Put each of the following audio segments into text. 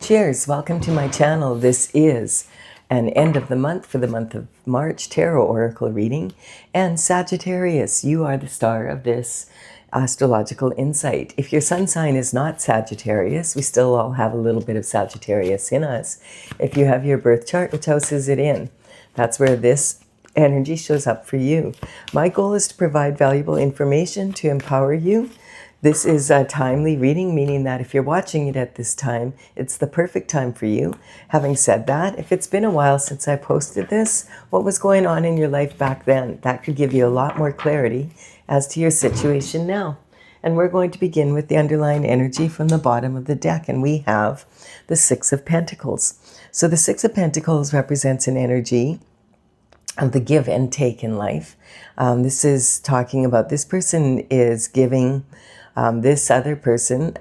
Cheers, welcome to my channel. This is an end of the month for the month of March tarot oracle reading. And Sagittarius, you are the star of this astrological insight. If your sun sign is not Sagittarius, we still all have a little bit of Sagittarius in us. If you have your birth chart, which house is it in? That's where this energy shows up for you. My goal is to provide valuable information to empower you. This is a timely reading, meaning that if you're watching it at this time, it's the perfect time for you. Having said that, if it's been a while since I posted this, what was going on in your life back then? That could give you a lot more clarity as to your situation now. And we're going to begin with the underlying energy from the bottom of the deck, and we have the Six of Pentacles. So the Six of Pentacles represents an energy of the give and take in life. This is talking about this person is giving this other person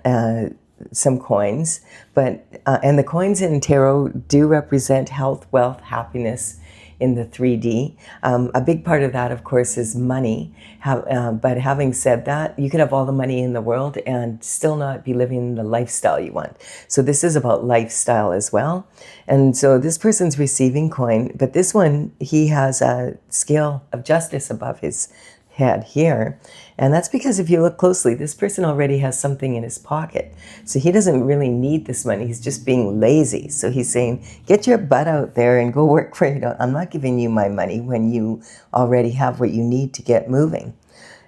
some coins, and the coins in tarot do represent health, wealth, happiness in the 3D. A big part of that, of course, is money. But having said that, you could have all the money in the world and still not be living the lifestyle you want. So this is about lifestyle as well. And so this person's receiving coin, but this one, he has a scale of justice above his head here. And that's because if you look closely, this person already has something in his pocket. So he doesn't really need this money. He's just being lazy. So he's saying, get your butt out there and go work for it. I'm not giving you my money when you already have what you need to get moving.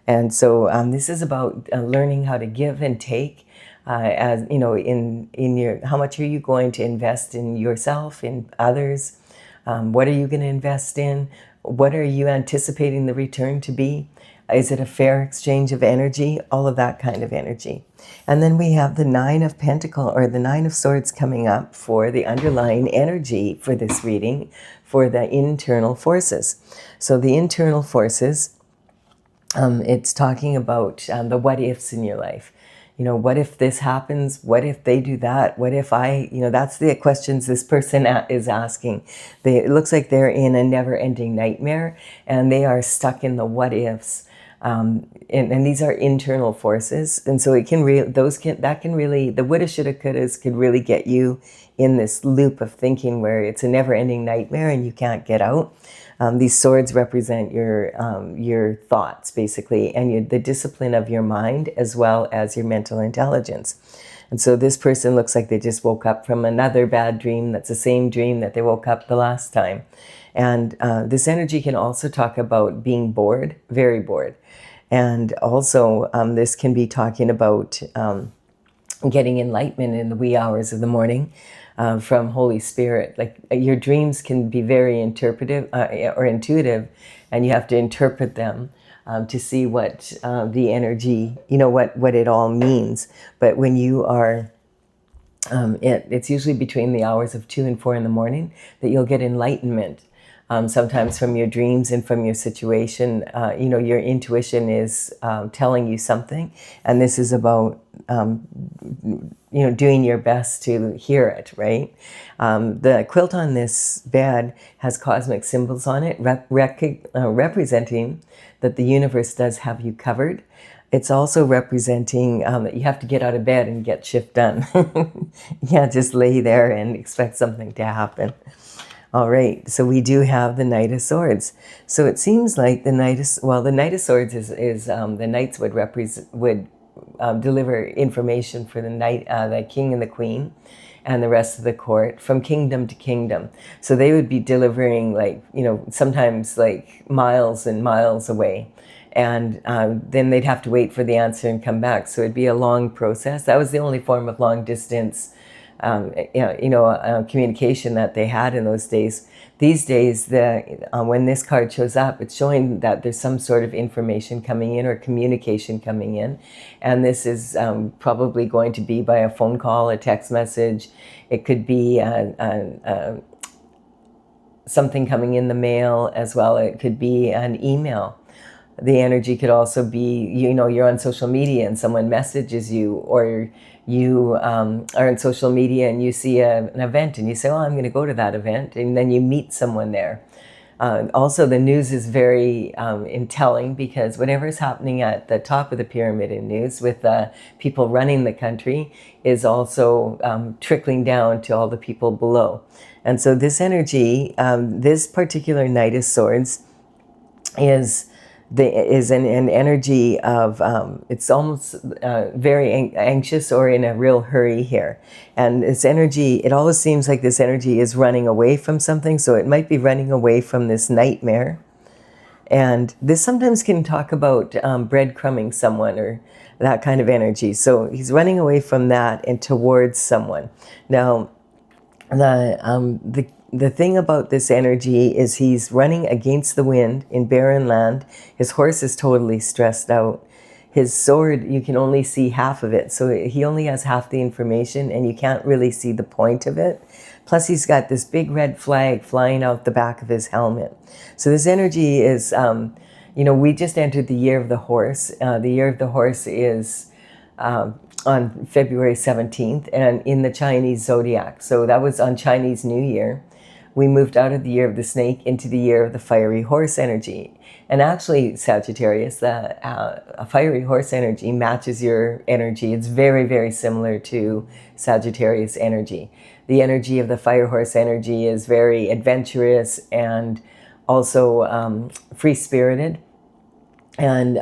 And so this is about learning how to give and take. As you know, in your, how much are you going to invest in yourself, in others? What are you going to invest in? What are you anticipating the return to be? Is it a fair exchange of energy? All of that kind of energy. And then we have the Nine of Pentacles, or the Nine of Swords, coming up for the underlying energy for this reading, for the internal forces. So the internal forces, it's talking about the what ifs in your life. You know, what if this happens? What if they do that? What if that's the questions this person is asking. It looks like they're in a never-ending nightmare, and they are stuck in the what ifs. And these are internal forces, and so it can really the woulda, shoulda, couldas could really get you in this loop of thinking where it's a never-ending nightmare and you can't get out. These swords represent your thoughts, basically, and the discipline of your mind as well as your mental intelligence. And so this person looks like they just woke up from another bad dream that's the same dream that they woke up the last time. And this energy can also talk about being bored, very bored. And also this can be talking about getting enlightenment in the wee hours of the morning from Holy Spirit. Like your dreams can be very interpretive or intuitive, and you have to interpret them to see what the energy, what it all means. But when you are, it's usually between the hours of 2 and 4 in the morning that you'll get enlightenment. Sometimes from your dreams and from your situation, your intuition is telling you something, and this is about, doing your best to hear it, right? The quilt on this bed has cosmic symbols on it, representing that the universe does have you covered. It's also representing that you have to get out of bed and get shift done. You can't just lay there and expect something to happen. All right, so we do have the Knight of Swords. So it seems like the Knight of Swords is the knights would deliver information for the knight, the king and the queen, and the rest of the court from kingdom to kingdom. So they would be delivering sometimes like miles and miles away. And then they'd have to wait for the answer and come back. So it'd be a long process. That was the only form of long distance communication that they had in those days. These days, when this card shows up, it's showing that there's some sort of information coming in or communication coming in. And this is probably going to be by a phone call, a text message. It could be something coming in the mail as well. It could be an email. The energy could also be, you're on social media and someone messages you, or you are on social media and you see an event and you say, oh, I'm going to go to that event. And then you meet someone there. Also, the news is very telling, because whatever is happening at the top of the pyramid in news with people running the country is also trickling down to all the people below. And so this energy, this particular Knight of Swords, is an energy of it's almost very anxious or in a real hurry here. And this energy, it always seems like this energy is running away from something. So it might be running away from this nightmare. And this sometimes can talk about breadcrumbing someone or that kind of energy. So he's running away from that and towards someone. Now, the thing about this energy is he's running against the wind in barren land. His horse is totally stressed out. His sword, you can only see half of it. So he only has half the information and you can't really see the point of it. Plus he's got this big red flag flying out the back of his helmet. So this energy is, we just entered the year of the horse. The year of the horse is on February 17th and in the Chinese zodiac. So that was on Chinese New Year. We moved out of the year of the snake into the year of the fiery horse energy. And actually, Sagittarius, a fiery horse energy matches your energy. It's very, very similar to Sagittarius energy. The energy of the fire horse energy is very adventurous and also free-spirited. And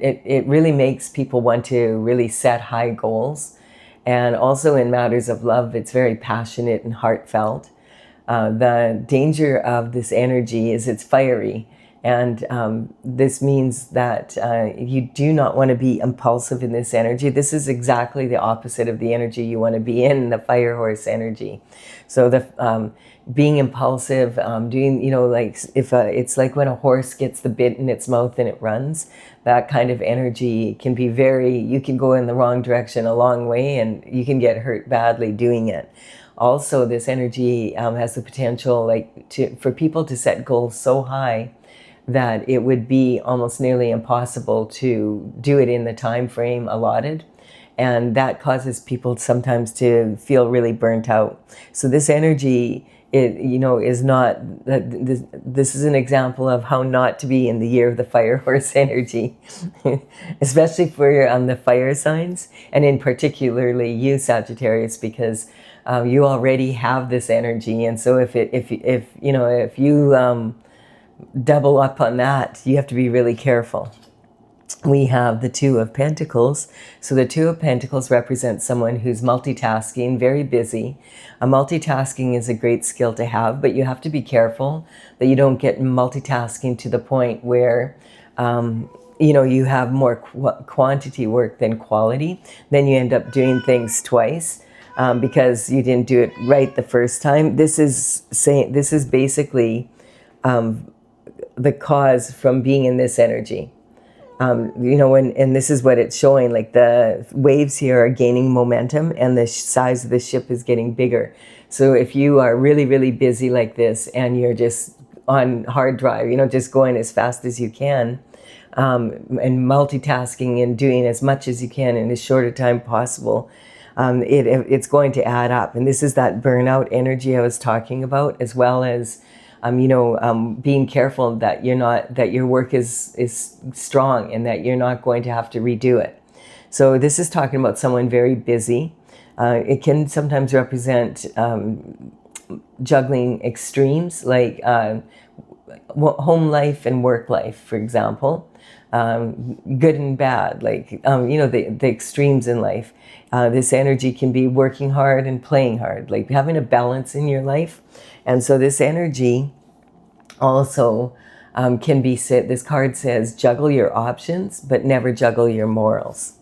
it really makes people want to really set high goals. And also in matters of love, it's very passionate and heartfelt. The danger of this energy is it's fiery. And this means that you do not want to be impulsive in this energy. This is exactly the opposite of the energy you want to be in, the fire horse energy. So the being impulsive, doing, like if it's like when a horse gets the bit in its mouth and it runs, that kind of energy can be you can go in the wrong direction a long way and you can get hurt badly doing it. Also, this energy has the potential for people to set goals so high that it would be almost nearly impossible to do it in the time frame allotted. And that causes people sometimes to feel really burnt out. So this energy, is not, this is an example of how not to be in the year of the fire horse energy, especially for the fire signs, and in particularly you, Sagittarius, because you already have this energy. And so if you double up on that, you have to be really careful. We have the Two of Pentacles. So the Two of Pentacles represents someone who's multitasking, very busy. Multitasking is a great skill to have, but you have to be careful that you don't get multitasking to the point where you have more quantity work than quality. Then you end up doing things twice because you didn't do it right the first time. This is basically the cause from being in this energy. And this is what it's showing, like the waves here are gaining momentum and the size of the ship is getting bigger. So if you are really, really busy like this and you're just on hard drive, just going as fast as you can, and multitasking and doing as much as you can in as short a time possible, it's going to add up. And this is that burnout energy I was talking about, as well as being careful that your work is strong and that you're not going to have to redo it. So this is talking about someone very busy. It can sometimes represent juggling extremes, like home life and work life, for example. Good and bad, the extremes in life. This energy can be working hard and playing hard, like having a balance in your life. And so this energy also can be said, this card says, juggle your options, but never juggle your morals.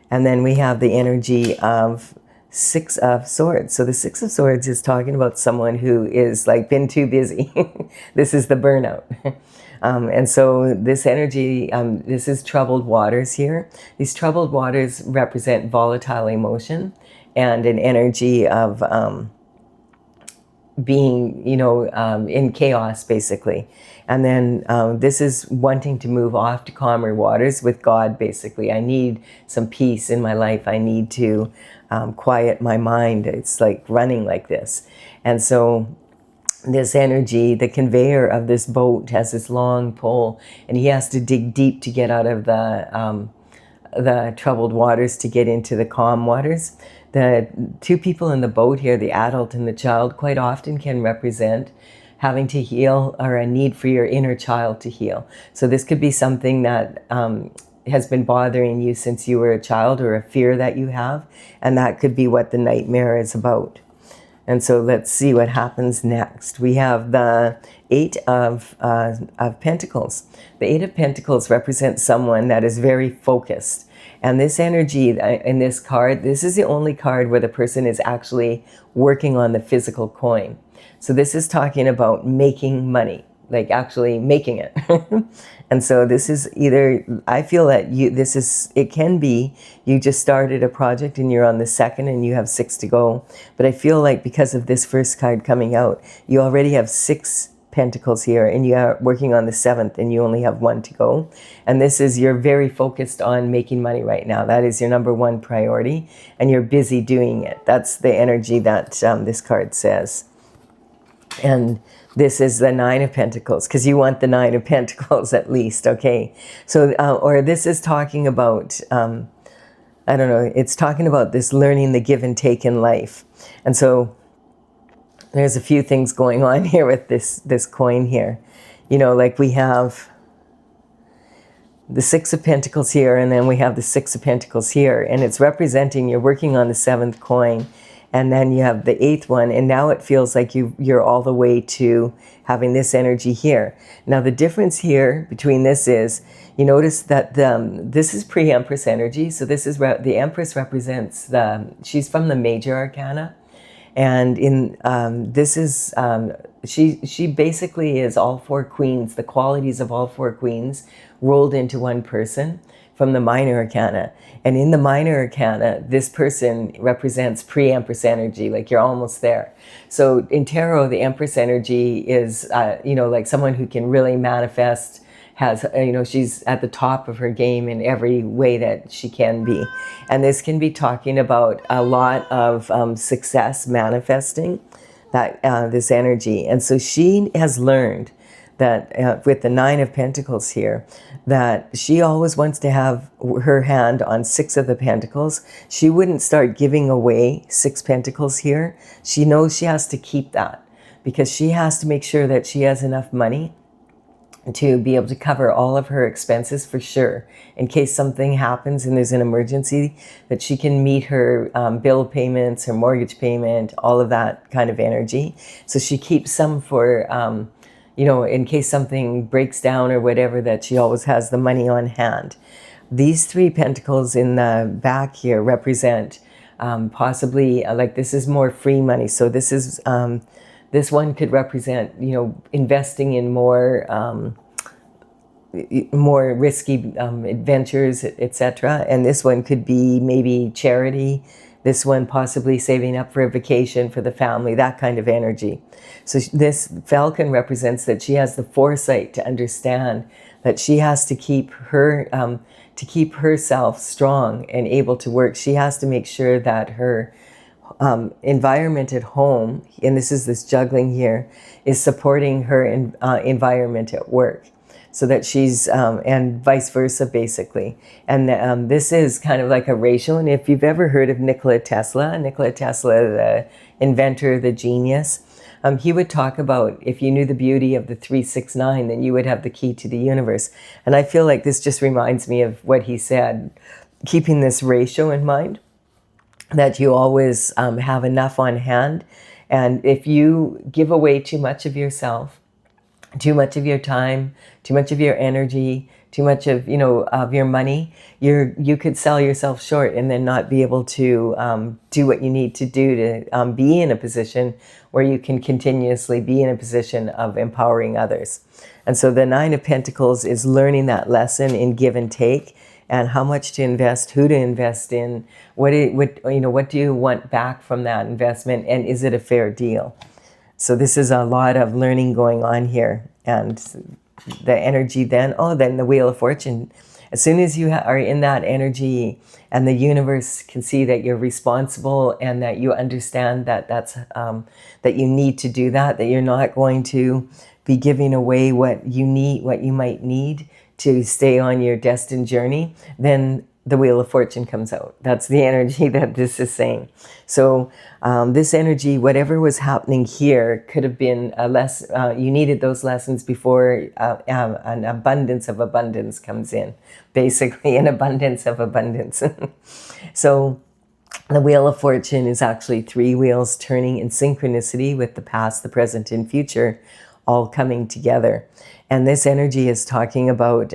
And then we have the energy of Six of Swords. So the Six of Swords is talking about someone who is been too busy. This is the burnout. And so this energy, this is troubled waters here. These troubled waters represent volatile emotion and an energy of being, in chaos, basically. And then this is wanting to move off to calmer waters with God, basically. I need some peace in my life. I need to quiet my mind. It's like running like this. And so this energy, the conveyor of this boat has this long pole, and he has to dig deep to get out of the troubled waters to get into the calm waters. The two people in the boat here, the adult and the child, quite often can represent having to heal or a need for your inner child to heal. So this could be something that has been bothering you since you were a child, or a fear that you have, and that could be what the nightmare is about. And so let's see what happens next. We have the Eight of Pentacles. The Eight of Pentacles represents someone that is very focused. And this energy in this card, this is the only card where the person is actually working on the physical coin. So this is talking about making money, like actually making it. And so this is either, I feel that it can be you just started a project and you're on the second and you have 6 to go. But I feel like because of this first card coming out, you already have 6 pentacles here and you are working on the 7th and you only have 1 to go. And this is, you're very focused on making money right now. That is your number 1 priority and you're busy doing it. That's the energy that this card says. And this is the Nine of Pentacles, because you want the Nine of Pentacles at least, okay? So, or this is talking about, I don't know, it's talking about this learning the give and take in life. And so there's a few things going on here with this coin here. You know, like we have the Six of Pentacles here, and then we have the Six of Pentacles here, and it's representing you're working on the 7th coin. And then you have the 8th one, and now it feels like you're all the way to having this energy here. Now the difference here between this is, you notice that this is pre-Empress energy. So this is the Empress represents she's from the major arcana, and this is she basically is all 4 queens, the qualities of all 4 queens rolled into one person from the minor arcana. And in the minor arcana, this person represents pre-Empress energy, like you're almost there. So in tarot, the Empress energy is, you know, like someone who can really manifest, has, you know, she's at the top of her game in every way that she can be. And this can be talking about a lot of success manifesting this energy. And so she has learned that with the Nine of Pentacles here, that she always wants to have her hand on 6 of the Pentacles. She wouldn't start giving away 6 Pentacles here. She knows she has to keep that because she has to make sure that she has enough money to be able to cover all of her expenses for sure, in case something happens and there's an emergency, that she can meet her bill payments, her mortgage payment, all of that kind of energy. So she keeps some for you know, in case something breaks down or whatever, that she always has the money on hand. These 3 pentacles in the back here represent possibly, like this is more free money. So this is, this one could represent, you know, investing in more risky adventures, etc. And this one could be maybe charity. This one possibly saving up for a vacation for the family, that kind of energy. So this falcon represents that she has the foresight to understand that she has to keep herself strong and able to work. She has to make sure that her environment at home, and this juggling here, is supporting her environment at work. So that she's, and vice versa, basically. And this is kind of like a ratio. And if you've ever heard of Nikola Tesla, the inventor, the genius, he would talk about if you knew the beauty of the 369, then you would have the key to the universe. And I feel like this just reminds me of what he said, keeping this ratio in mind, that you always have enough on hand. And if you give away too much of yourself, too much of your time, too much of your energy, too much of, you know, of your money, you could sell yourself short and then not be able to do what you need to do to be in a position where you can continuously be in a position of empowering others. And so the Nine of Pentacles is learning that lesson in give and take, and how much to invest, who to invest in, what do you want back from that investment, and is it a fair deal? So this is a lot of learning going on here. And the energy then the Wheel of Fortune As soon as you are in that energy and the universe can see that you're responsible and that you understand that that you need to do that you're not going to be giving away what you need, what you might need to stay on your destined journey, then the Wheel of Fortune comes out. That's the energy that this is saying. So this energy, whatever was happening here, could have been you needed those lessons before an abundance of abundance comes in. Basically, an abundance of abundance. So the Wheel of Fortune is actually 3 wheels turning in synchronicity with the past, the present, and future all coming together. And this energy is talking about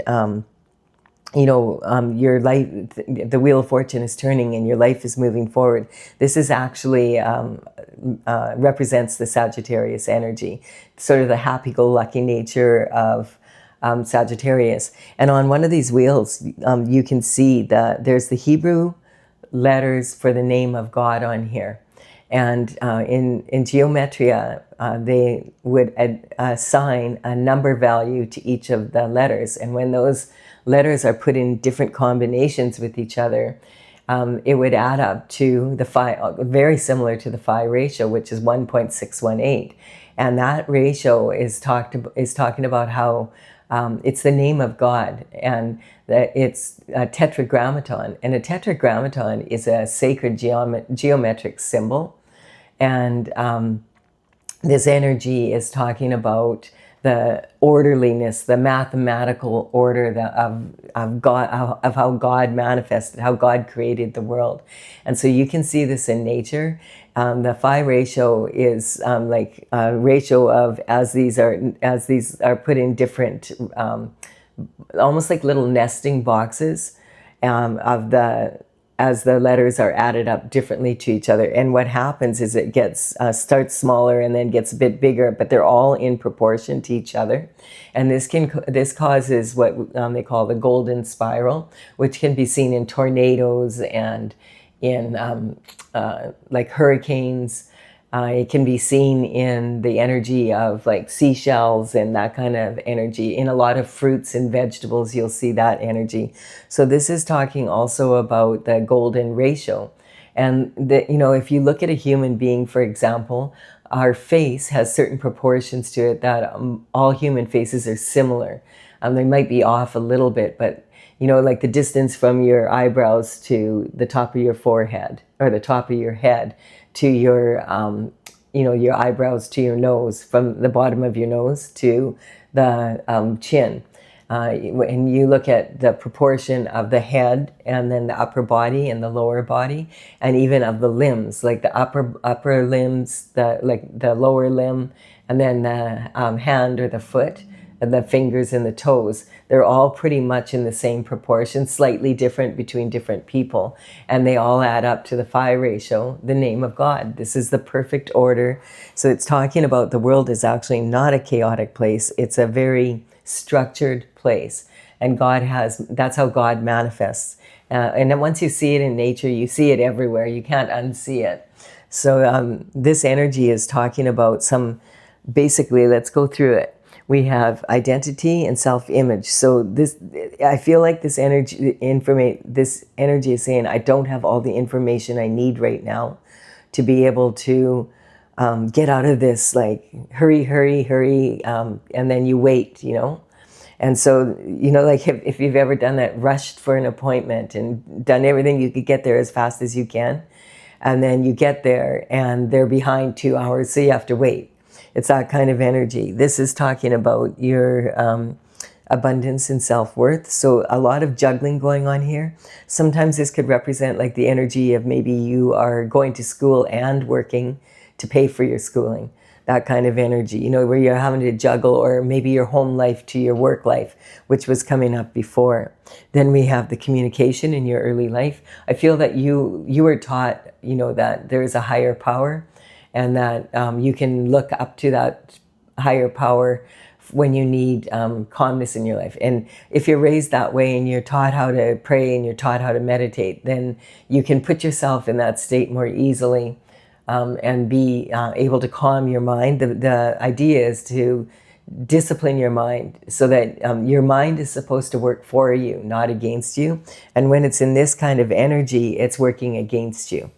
your life, the Wheel of Fortune is turning and your life is moving forward. This is actually represents the Sagittarius energy, sort of the happy-go-lucky nature of Sagittarius. And on one of these wheels, you can see that there's the Hebrew letters for the name of God on here. And in geometria, they would assign a number value to each of the letters. And when those letters are put in different combinations with each other, it would add up to the phi, very similar to the phi ratio, which is 1.618. And that ratio is talking about how it's the name of God, and that it's a tetragrammaton. And a tetragrammaton is a sacred geometric symbol. And this energy is talking about the orderliness, the mathematical order of God, of how God manifested, how God created the world. And so you can see this in nature. The phi ratio is like a ratio of as these are put in different, almost like little nesting boxes as the letters are added up differently to each other. And what happens is it starts smaller and then gets a bit bigger, but they're all in proportion to each other. And this causes what they call the golden spiral, which can be seen in tornadoes and in like hurricanes. It can be seen in the energy of like seashells and that kind of energy. In a lot of fruits and vegetables, you'll see that energy. So this is talking also about the golden ratio. And if you look at a human being, for example, our face has certain proportions to it that all human faces are similar. They might be off a little bit, but like the distance from your eyebrows to the top of your forehead, or the top of your head to your, your eyebrows to your nose, from the bottom of your nose to the chin. When you look at the proportion of the head and then the upper body and the lower body, and even of the limbs, like the upper limbs, the lower limb, and then the hand or the foot, and the fingers and the toes, they're all pretty much in the same proportion, slightly different between different people. And they all add up to the phi ratio, the name of God. This is the perfect order. So it's talking about the world is actually not a chaotic place. It's a very structured place. And that's how God manifests. And then once you see it in nature, you see it everywhere. You can't unsee it. So this energy is talking about basically, let's go through it. We have identity and self-image. So I feel like this energy is saying, I don't have all the information I need right now to be able to get out of this, like, hurry, and then you wait, And so, like if you've ever done that, rushed for an appointment and done everything you could get there as fast as you can, and then you get there and they're behind 2 hours, so you have to wait. It's that kind of energy. This is talking about your abundance and self-worth. So a lot of juggling going on here. Sometimes this could represent like the energy of maybe you are going to school and working to pay for your schooling. That kind of energy, where you're having to juggle, or maybe your home life to your work life, which was coming up before. Then we have the communication in your early life. I feel that you were taught, that there is a higher power, and that you can look up to that higher power when you need calmness in your life. And if you're raised that way and you're taught how to pray and you're taught how to meditate, then you can put yourself in that state more easily and be able to calm your mind. The idea is to discipline your mind so that your mind is supposed to work for you, not against you. And when it's in this kind of energy, it's working against you.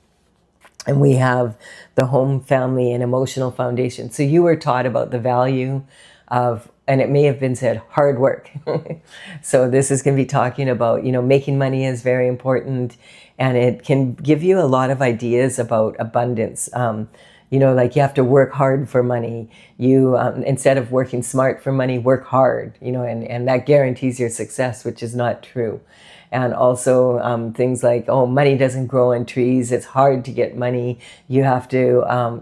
And we have the home, family, and emotional foundation. So you were taught about the value of, and it may have been said, hard work. So this is going to be talking about, making money is very important, and it can give you a lot of ideas about abundance. Like you have to work hard for money. You, instead of working smart for money, work hard, and that guarantees your success, which is not true. And also things like, money doesn't grow on trees. It's hard to get money. You have to,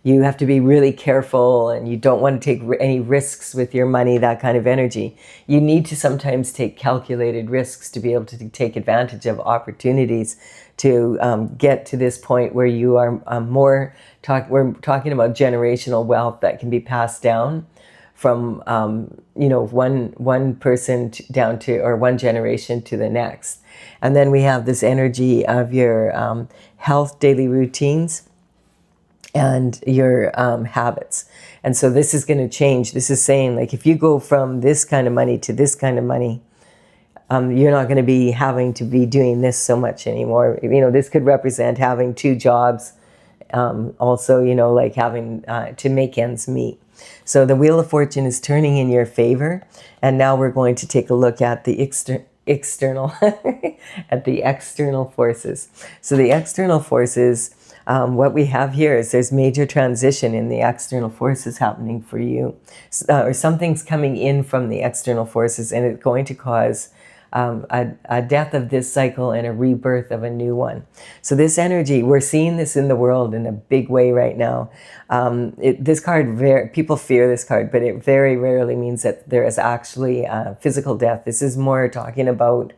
you have to be really careful, and you don't want to take any risks with your money, that kind of energy. You need to sometimes take calculated risks to be able to take advantage of opportunities to get to this point where you are we're talking about generational wealth that can be passed down from one person down to, or one generation to the next. And then we have this energy of your health, daily routines, and your habits. And so this is going to change. This is saying, like, if you go from this kind of money to this kind of money, you're not going to be having to be doing this so much anymore. This could represent having 2 jobs. Also, like having to make ends meet. So the Wheel of Fortune is turning in your favor. And now we're going to take a look at the external at the external forces. So the external forces, what we have here is there's major transition in the external forces happening for you. Or something's coming in from the external forces, and it's going to cause a death of this cycle and a rebirth of a new one. So this energy, we're seeing this in the world in a big way right now. This card, people fear this card, but it very rarely means that there is actually physical death. This is more talking about,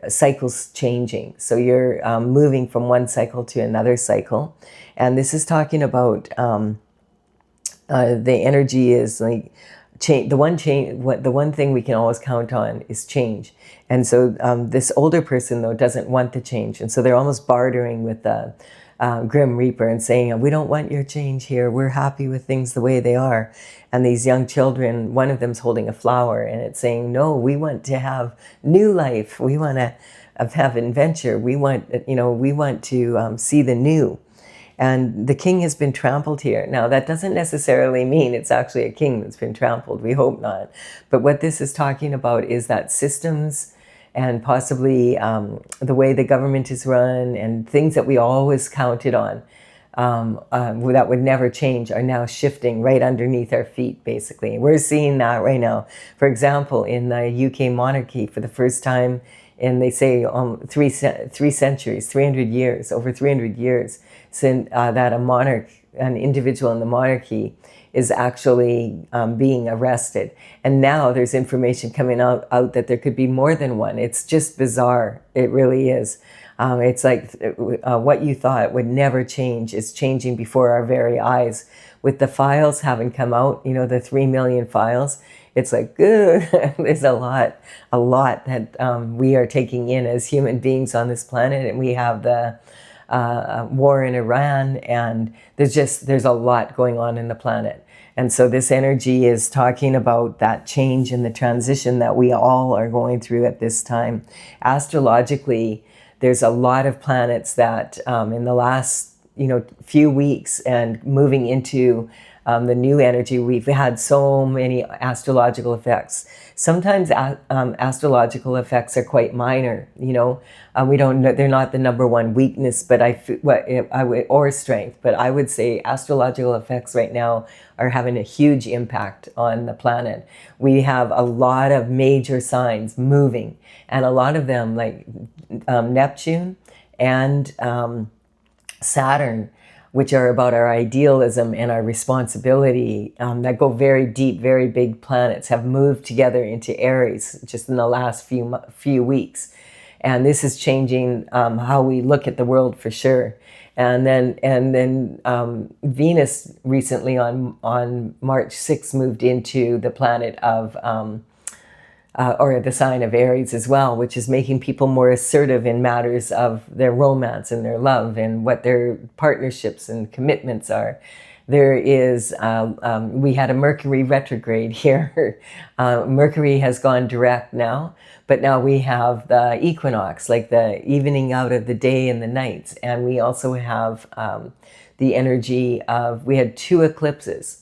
cycles changing. So you're moving from one cycle to another cycle. And this is talking about the energy is like, change. The one thing we can always count on is change. And so this older person, though, doesn't want the change. And so they're almost bartering with the Grim Reaper and saying, we don't want your change here. We're happy with things the way they are. And these young children, one of them's holding a flower, and it's saying, no, we want to have new life. We want to have adventure. We want, to see the new. And the king has been trampled here. Now, that doesn't necessarily mean it's actually a king that's been trampled. We hope not. But what this is talking about is that systems and possibly the way the government is run and things that we always counted on that would never change are now shifting right underneath our feet, basically. We're seeing that right now. For example, in the UK monarchy, for the first time in, they say, 3 centuries, 300 years, over 300 years, since that an individual in the monarchy is actually being arrested. And now there's information coming out that there could be more than one. It's just bizarre. It really is. It's like what you thought would never change is changing before our very eyes. With the files having come out, the 3 million files, it's like, there's a lot that we are taking in as human beings on this planet. And we have the war in Iran, and there's a lot going on in the planet. And so this energy is talking about that change and the transition that we all are going through at this time. Astrologically, there's a lot of planets that in the last few weeks and moving into the new energy, we've had so many astrological effects. Sometimes astrological effects are quite minor, we don't know, they're not the number one weakness, but or strength. But I would say astrological effects right now are having a huge impact on the planet. We have a lot of major signs moving, and a lot of them, like Neptune and Saturn, which are about our idealism and our responsibility, that go very deep, very big planets, have moved together into Aries just in the last few weeks. And this is changing how we look at the world for sure. And then Venus recently on March 6th moved into the planet of or the sign of Aries as well, which is making people more assertive in matters of their romance and their love and what their partnerships and commitments are. There is, we had a Mercury retrograde here. Mercury has gone direct now, but now we have the equinox, like the evening out of the day and the nights. And we also have the energy of, we had 2 eclipses.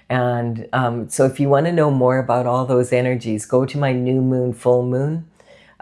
And so if you want to know more about all those energies, go to my new moon, full moon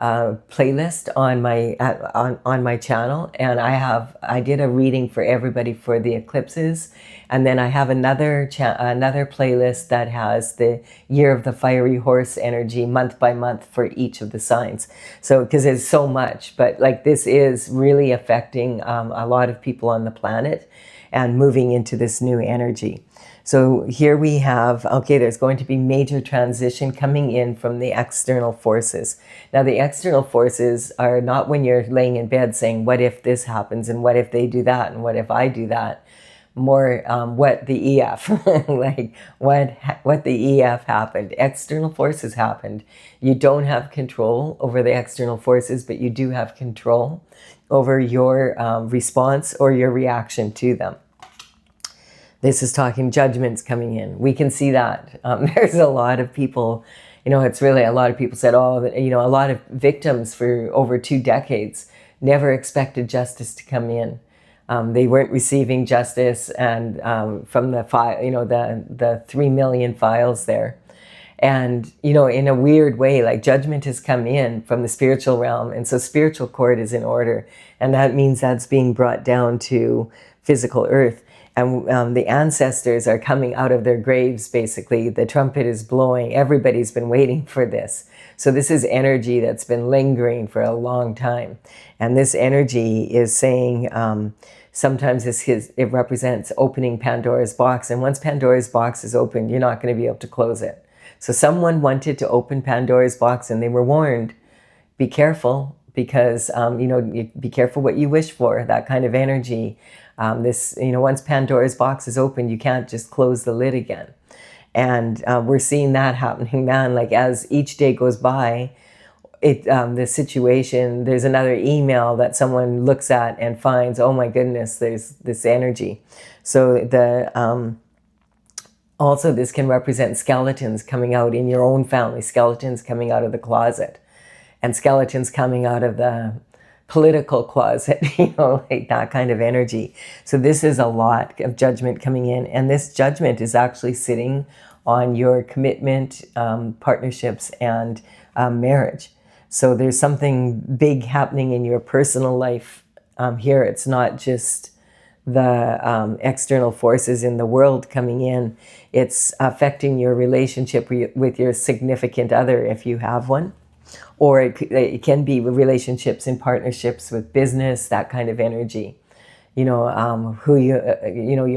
playlist on my channel, and I did a reading for everybody for the eclipses, and then I have another playlist that has the year of the fiery horse energy month by month for each of the signs. So because there's so much, but like this is really affecting a lot of people on the planet and moving into this new energy. So here we have, okay, there's going to be major transition coming in from the external forces. Now, the external forces are not when you're laying in bed saying, what if this happens, and what if they do that, and what if I do that? More what the EF, like what the EF happened. External forces happened. You don't have control over the external forces, but you do have control over your response or your reaction to them. This is talking judgments coming in. We can see that. There's a lot of people, it's really a lot of people said, oh, a lot of victims for over 2 decades never expected justice to come in. They weren't receiving justice, and from the 3 million files there. And, in a weird way, like judgment has come in from the spiritual realm. And so spiritual court is in order. And that means that's being brought down to physical earth. And the ancestors are coming out of their graves, basically. The trumpet is blowing. Everybody's been waiting for this. So this is energy that's been lingering for a long time. And this energy is saying, sometimes it represents opening Pandora's box. And once Pandora's box is opened, you're not going to be able to close it. So someone wanted to open Pandora's box, and they were warned, be careful, because, be careful what you wish for, that kind of energy. Once Pandora's box is open, you can't just close the lid again. And we're seeing that happening, man. Like as each day goes by, the situation, there's another email that someone looks at and finds, oh my goodness, there's this energy. So also this can represent skeletons coming out in your own family, skeletons coming out of the closet, and skeletons coming out of the political closet, like that kind of energy. So this is a lot of judgment coming in, and this judgment is actually sitting on your commitment, partnerships, and marriage. So there's something big happening in your personal life here. It's not just the external forces in the world coming in. It's affecting your relationship with your significant other, if you have one. Or it can be relationships and partnerships with business, that kind of energy, your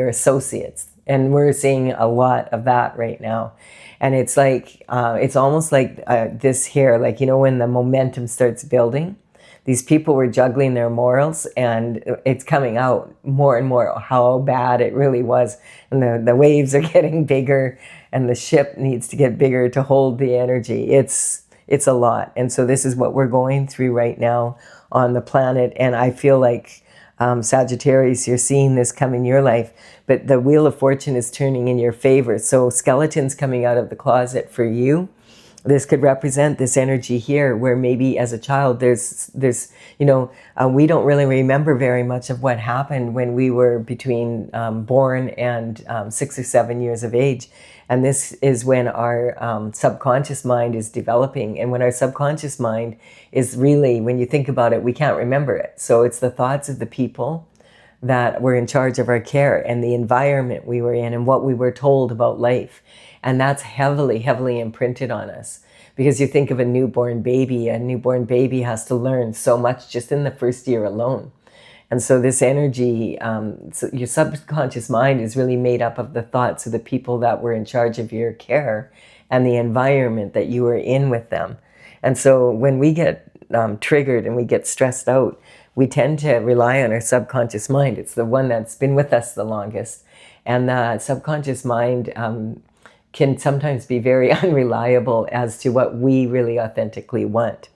associates. And we're seeing a lot of that right now. And it's like, it's almost like this here, like, when the momentum starts building, these people were juggling their morals, and it's coming out more and more how bad it really was. And the waves are getting bigger, and the ship needs to get bigger to hold the energy. It's a lot. And so this is what we're going through right now on the planet. And I feel like, Sagittarius, you're seeing this come in your life, but the wheel of fortune is turning in your favor. So skeletons coming out of the closet for you. This could represent this energy here, where maybe as a child, there's we don't really remember very much of what happened when we were between born and 6 or 7 years of age. And this is when our subconscious mind is developing. And when our subconscious mind is really, when you think about it, we can't remember it. So it's the thoughts of the people that were in charge of our care, and the environment we were in, and what we were told about life. And that's heavily, heavily imprinted on us. Because you think of a newborn baby has to learn so much just in the first year alone. And so this energy, so your subconscious mind is really made up of the thoughts of the people that were in charge of your care and the environment that you were in with them. And so when we get triggered and we get stressed out, we tend to rely on our subconscious mind. It's the one that's been with us the longest. And the subconscious mind can sometimes be very unreliable as to what we really authentically want.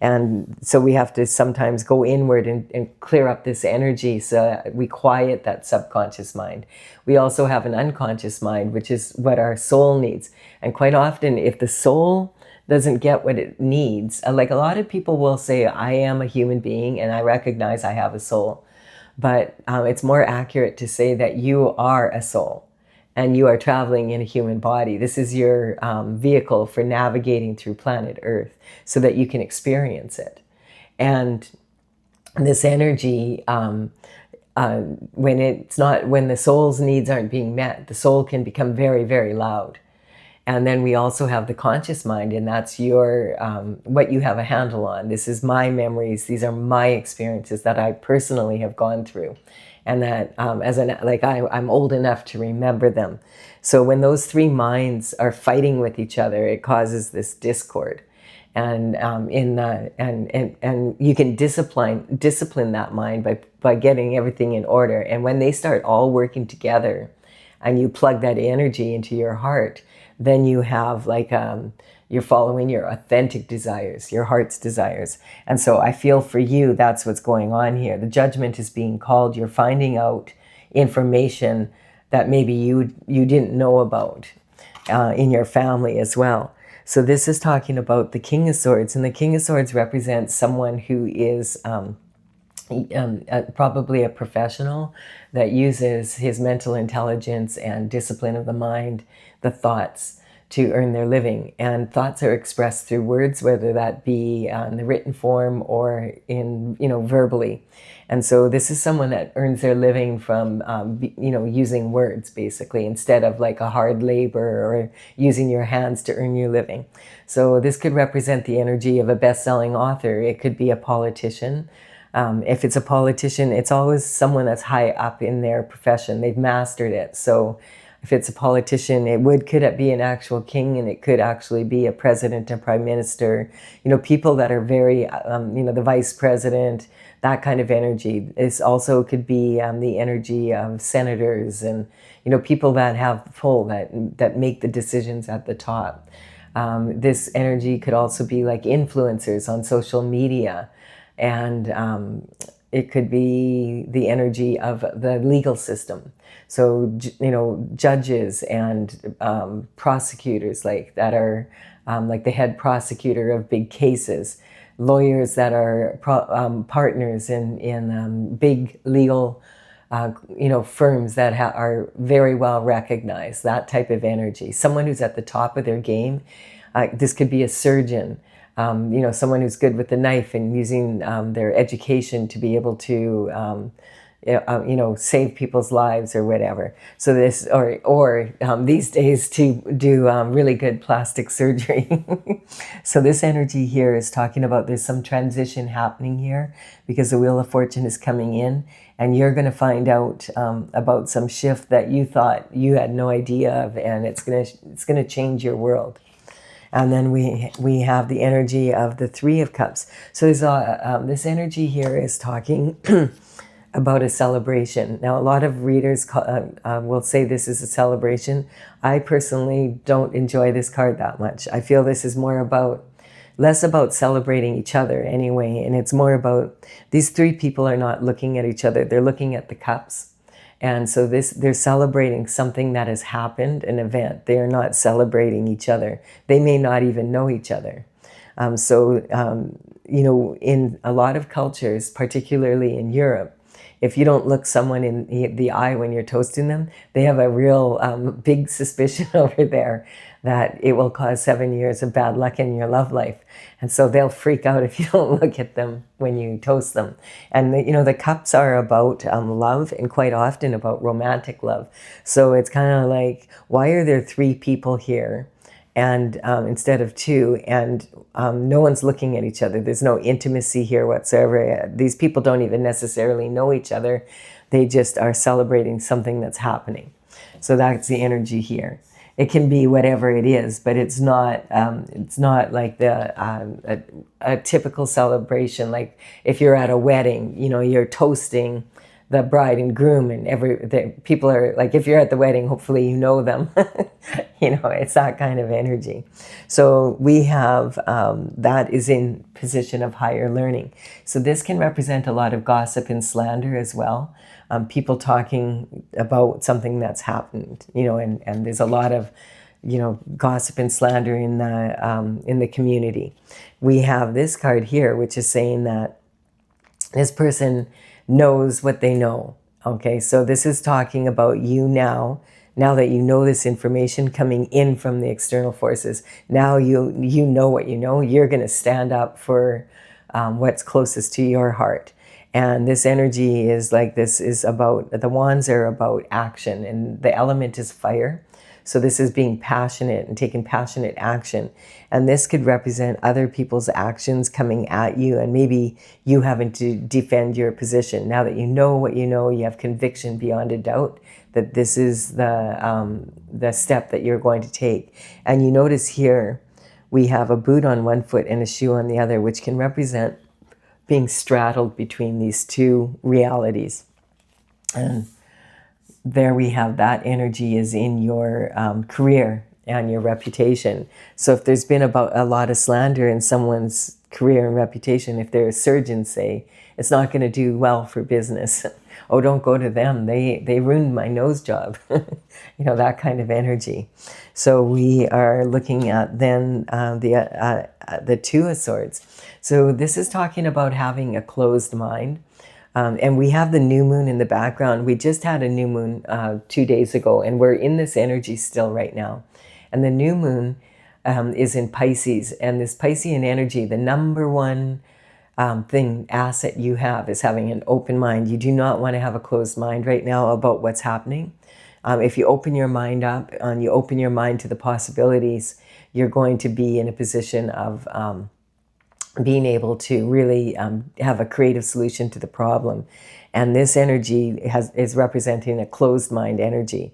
And so we have to sometimes go inward and clear up this energy so that we quiet that subconscious mind. We also have an unconscious mind, which is what our soul needs. And quite often, if the soul doesn't get what it needs, like a lot of people will say, I am a human being and I recognize I have a soul. But it's more accurate to say that you are a soul and you are traveling in a human body. This is your vehicle for navigating through planet Earth so that you can experience it. And this energy, when the soul's needs aren't being met, the soul can become very, very loud. And then we also have the conscious mind, and that's your what you have a handle on. This is my memories. These are my experiences that I personally have gone through, and that I'm old enough to remember them. So when those three minds are fighting with each other, it causes this discord, and you can discipline that mind by getting everything in order. And when they start all working together, and you plug that energy into your heart, then you have you're following your authentic desires, your heart's desires. And so I feel for you, that's what's going on here. The judgment is being called. You're finding out information that maybe you didn't know about in your family as well. So this is talking about the King of Swords, and the King of Swords represents someone who is probably a professional that uses his mental intelligence and discipline of the mind, the thoughts, to earn their living. And thoughts are expressed through words, whether that be in the written form or in, verbally. And so this is someone that earns their living from, using words, basically, instead of like a hard labor or using your hands to earn your living. So this could represent the energy of a best-selling author. It could be a politician. If it's a politician, it's always someone that's high up in their profession. They've mastered it. So if it's a politician, could it be an actual king, and it could actually be a president, a prime minister, people that are very, the vice president, that kind of energy. It also could be the energy of senators and, people that have pull, that make the decisions at the top. This energy could also be like influencers on social media. And it could be the energy of the legal system. So, judges and prosecutors that are like the head prosecutor of big cases, lawyers that are partners in big legal firms that are very well recognized, that type of energy. Someone who's at the top of their game. This could be a surgeon. Someone who's good with the knife and using their education to be able to, save people's lives or whatever. So this, or these days to do really good plastic surgery. So this energy here is talking about there's some transition happening here because the Wheel of Fortune is coming in, and you're going to find out about some shift that you thought you had no idea of, and it's gonna change your world. And then we have the energy of the Three of Cups. So there's this energy here is talking about a celebration. Now, a lot of readers will say this is a celebration. I personally don't enjoy this card that much. I feel this is less about celebrating each other anyway, and it's more about these three people are not looking at each other. They're looking at the cups. And so they're celebrating something that has happened, an event. They are not celebrating each other. They may not even know each other. In a lot of cultures, particularly in Europe, if you don't look someone in the eye when you're toasting them, they have a real big suspicion over there that it will cause 7 years of bad luck in your love life. And so they'll freak out if you don't look at them when you toast them. And the cups are about love, and quite often about romantic love. So it's kind of like, why are there three people here and instead of two, and no one's looking at each other? There's no intimacy here whatsoever. These people don't even necessarily know each other. They just are celebrating something that's happening. So that's the energy here. It can be whatever it is, but it's not like a typical celebration. Like if you're at a wedding, you're toasting the bride and groom, and people are like, if you're at the wedding, hopefully you know them. It's that kind of energy. So we have that is in position of higher learning. So this can represent a lot of gossip and slander as well. People talking about something that's happened, and there's a lot of gossip and slander in the community. We have this card here, which is saying that this person knows what they know. Okay, so this is talking about you now. Now that you know this information coming in from the external forces, now you know what you know. You're going to stand up for what's closest to your heart. And this energy is like, this is about, the wands are about action, and the element is fire. So this is being passionate and taking passionate action. And this could represent other people's actions coming at you, and maybe you having to defend your position. Now that you know what you know, you have conviction beyond a doubt that this is the step that you're going to take. And you notice here, we have a boot on one foot and a shoe on the other, which can represent being straddled between these two realities. And there we have that energy is in your career and your reputation. So if there's been about a lot of slander in someone's career and reputation, if they're a surgeon, say, it's not going to do well for business. Oh, don't go to them. They ruined my nose job. That kind of energy. So we are looking at then the Two of Swords. So this is talking about having a closed mind. And we have the new moon in the background. We just had a new moon 2 days ago, and we're in this energy still right now. And the new moon is in Pisces. And this Piscean energy, the number one asset you have is having an open mind. You do not want to have a closed mind right now about what's happening. If you open your mind up and you open your mind to the possibilities, you're going to be in a position of being able to really have a creative solution to the problem. And this energy is representing a closed mind energy.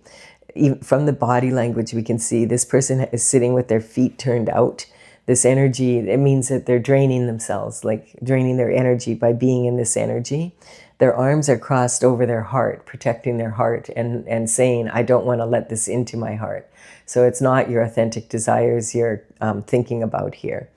Even from the body language, we can see this person is sitting with their feet turned out. This energy, it means that they're draining themselves, like draining their energy by being in this energy. Their arms are crossed over their heart, protecting their heart and saying, I don't want to let this into my heart. So it's not your authentic desires you're thinking about here.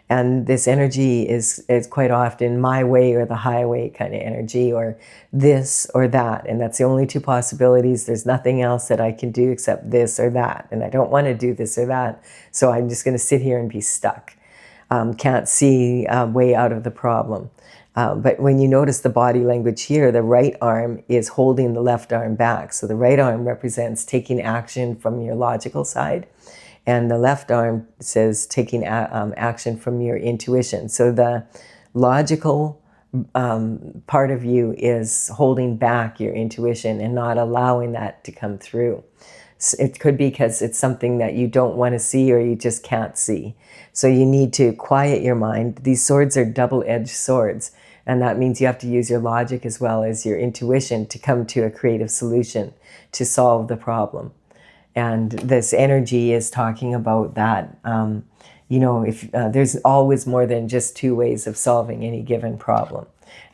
And this energy is quite often my way or the highway kind of energy, or this or that. And that's the only two possibilities. There's nothing else that I can do except this or that. And I don't want to do this or that. So I'm just going to sit here and be stuck. Can't see a way out of the problem. But when you notice the body language here, the right arm is holding the left arm back. So the right arm represents taking action from your logical side. And the left arm says taking action from your intuition. So the logical part of you is holding back your intuition and not allowing that to come through. So it could be because it's something that you don't want to see or you just can't see. So you need to quiet your mind. These swords are double-edged swords. And that means you have to use your logic as well as your intuition to come to a creative solution to solve the problem. And this energy is talking about that, if there's always more than just two ways of solving any given problem.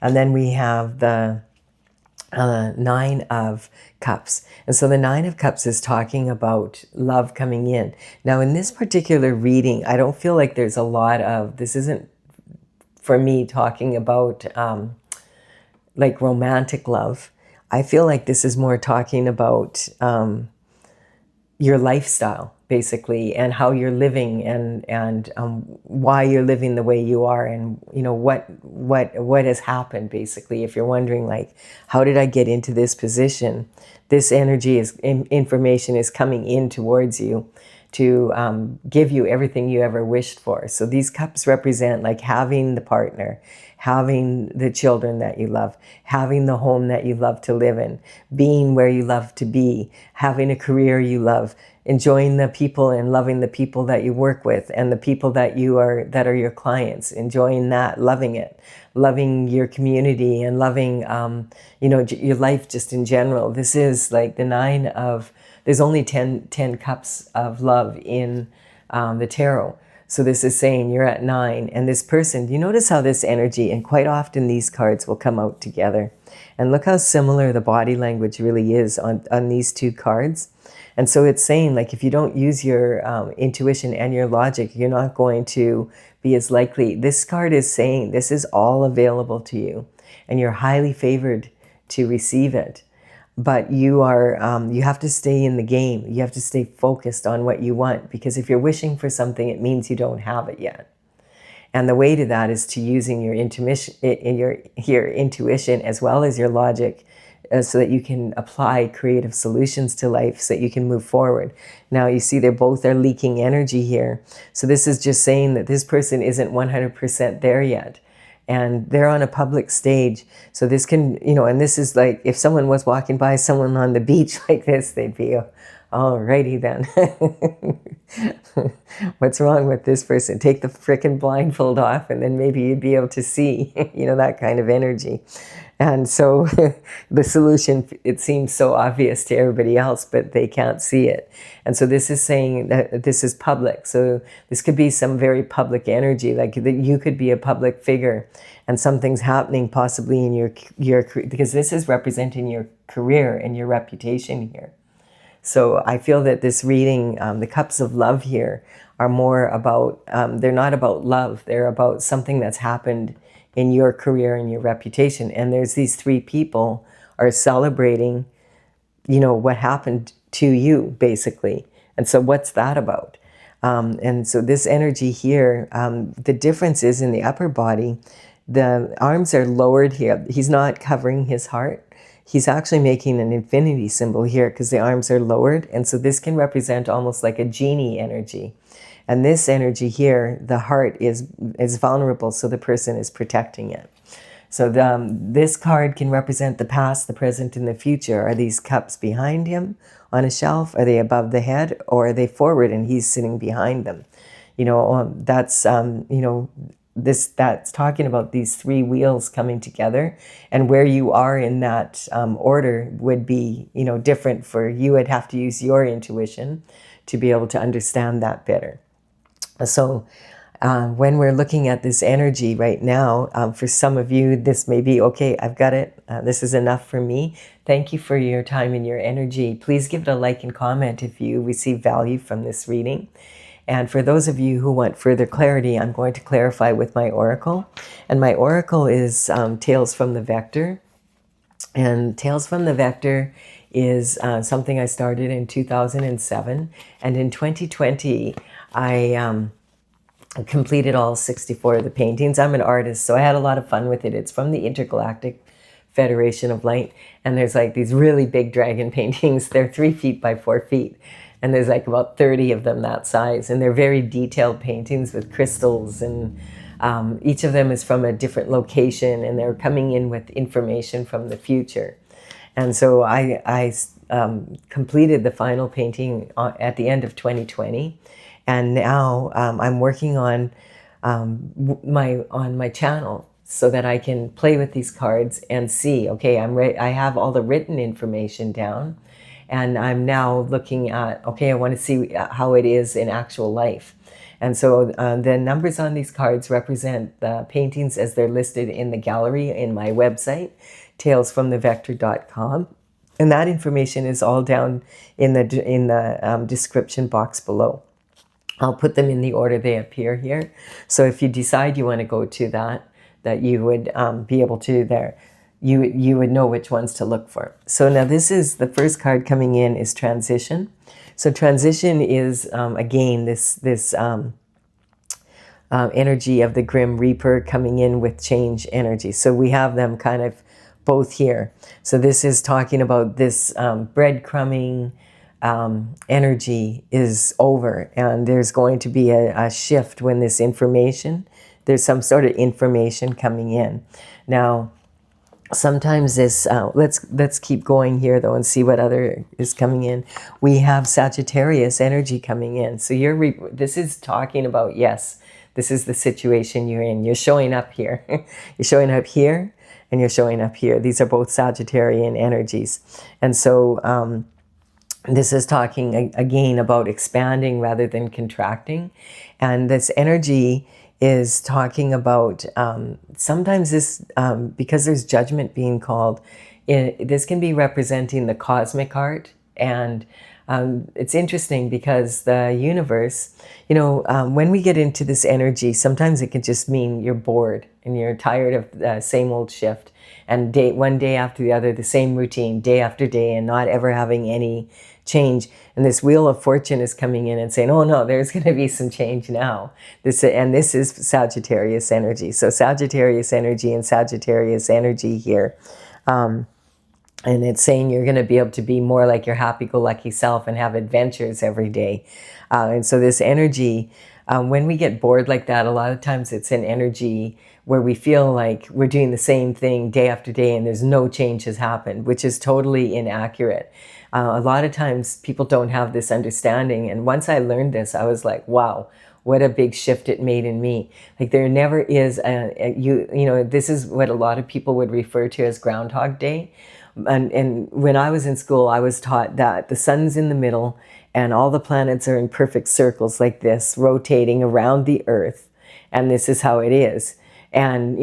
And then we have the Nine of Cups. And so the Nine of Cups is talking about love coming in. Now, in this particular reading, I don't feel like there's a lot of, this isn't for me talking about like romantic love. I feel like this is more talking about your lifestyle, basically, and how you're living, and why you're living the way you are, and what has happened. Basically, if you're wondering, like, how did I get into this position? This energy information is coming in towards you to give you everything you ever wished for. So these cups represent like having the partner, having the children that you love, having the home that you love to live in, being where you love to be, having a career you love, enjoying the people and loving the people that you work with and the people that are your clients, enjoying that, loving it, loving your community and loving your life just in general. This is like the nine of, there's only 10 cups of love in the tarot. So this is saying you're at 9, and this person, you notice how this energy, and quite often these cards will come out together. And look how similar the body language really is on these two cards. And so it's saying, like, if you don't use your intuition and your logic, you're not going to be as likely. This card is saying this is all available to you, and you're highly favored to receive it. But you have to stay in the game. You have to stay focused on what you want, because if you're wishing for something, it means you don't have it yet. And the way to that is to using your intuition as well as your logic, so that you can apply creative solutions to life, so that you can move forward. Now you see they're both are leaking energy here. So this is just saying that this person isn't 100% there yet. And they're on a public stage. So this can, and this is like, if someone was walking by someone on the beach like this, they'd be, alrighty then. What's wrong with this person? Take the frickin' blindfold off, and then maybe you'd be able to see, that kind of energy. And so the solution, it seems so obvious to everybody else, but they can't see it. And so this is saying that this is public. So this could be some very public energy, like that you could be a public figure, and something's happening possibly in your because this is representing your career and your reputation here. So I feel that this reading, the cups of love here, are more about, they're not about love. They're about something that's happened in your career and your reputation. And there's these 3 people are celebrating, what happened to you, basically. And so what's that about? And so this energy here, the difference is in the upper body, the arms are lowered here. He's not covering his heart. He's actually making an infinity symbol here because the arms are lowered. And so this can represent almost like a genie energy. And this energy here, the heart is vulnerable, so the person is protecting it. So this card can represent the past, the present, and the future. Are these cups behind him on a shelf? Are they above the head? Or are they forward and he's sitting behind them? That's talking about these 3 wheels coming together, and where you are in that order would be, different for you. Would have to use your intuition to be able to understand that better. So when we're looking at this energy right now, for some of you, this may be, okay, I've got it. This is enough for me. Thank you for your time and your energy. Please give it a like and comment if you receive value from this reading. And for those of you who want further clarity, I'm going to clarify with my oracle. And my oracle is Tales from the Vector. And Tales from the Vector is something I started in 2007. And in 2020, I completed all 64 of the paintings. I'm an artist, so I had a lot of fun with it. It's from the Intergalactic Federation of Light. And there's like these really big dragon paintings. They're 3 feet by 4 feet. And there's like about 30 of them that size. And they're very detailed paintings with crystals. And each of them is from a different location. And they're coming in with information from the future. And so I completed the final painting at the end of 2020. And now I'm working on my channel so that I can play with these cards and see, okay, I have all the written information down. And I'm now looking at, okay, I want to see how it is in actual life. And so the numbers on these cards represent the paintings as they're listed in the gallery in my website, talesfromthevector.com. And that information is all down in the description box below. I'll put them in the order they appear here. So if you decide you want to go to that you would be able to there. You would know which ones to look for. So now this is the first card coming in is transition. So transition is, again, this energy of the Grim Reaper coming in with change energy. So we have them kind of both here. So this is talking about this breadcrumbing energy is over, and there's going to be a shift when there's some sort of information coming in. Now, sometimes this, let's keep going here though and see what other is coming in. We have Sagittarius energy coming in. So this is talking about, yes, this is the situation you're in. You're showing up here. You're showing up here and you're showing up here. These are both Sagittarian energies. And so This is talking again about expanding rather than contracting. And this energy is talking about sometimes this, because there's judgment being called, this can be representing the cosmic heart. And it's interesting because the universe, when we get into this energy, sometimes it can just mean you're bored and you're tired of the same old shift. And one day after the other, the same routine, day after day, and not ever having any change. And this wheel of fortune is coming in and saying, oh no, there's going to be some change now. This is Sagittarius energy. So Sagittarius energy and Sagittarius energy here. And it's saying you're going to be able to be more like your happy-go-lucky self and have adventures every day. And so this energy, when we get bored like that, a lot of times it's an energy where we feel like we're doing the same thing day after day and there's no change has happened, which is totally inaccurate. A lot of times people don't have this understanding. And once I learned this, I was like, wow, what a big shift it made in me. Like there never is this is what a lot of people would refer to as Groundhog Day. And when I was in school, I was taught that the sun's in the middle and all the planets are in perfect circles like this, rotating around the earth. And this is how it is. And,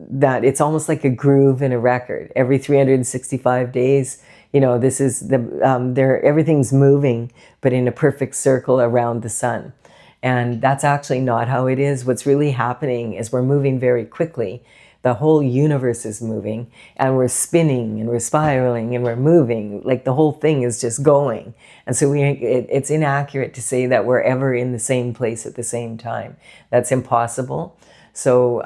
that it's almost like a groove in a record. Every 365 days, this is everything's moving, but in a perfect circle around the sun. And that's actually not how it is. What's really happening is we're moving very quickly. The whole universe is moving and we're spinning and we're spiraling and we're moving. Like the whole thing is just going. And so it's inaccurate to say that we're ever in the same place at the same time. That's impossible. So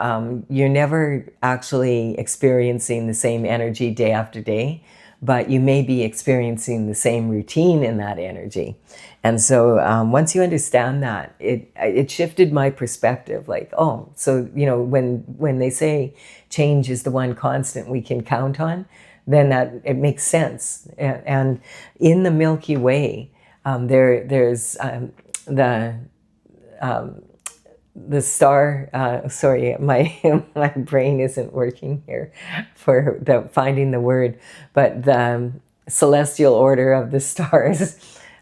you're never actually experiencing the same energy day after day, but you may be experiencing the same routine in that energy. And so once you understand that, it shifted my perspective. Like, oh, so, when they say change is the one constant we can count on, then that it makes sense. And in the Milky Way, there's the star, sorry, my brain isn't working here for finding the word, but the celestial order of the stars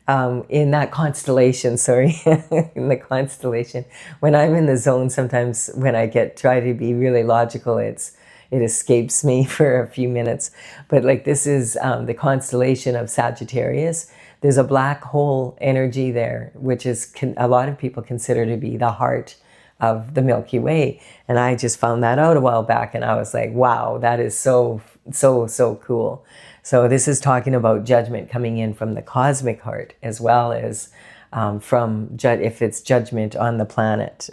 in that constellation, in the constellation. When I'm in the zone, sometimes when I try to be really logical, it escapes me for a few minutes. But like this is the constellation of Sagittarius. There's a black hole energy there, which is a lot of people consider to be the heart of the Milky Way. And I just found that out a while back and I was like, wow, that is so, so, so cool. So this is talking about judgment coming in from the cosmic heart as well as if it's judgment on the planet.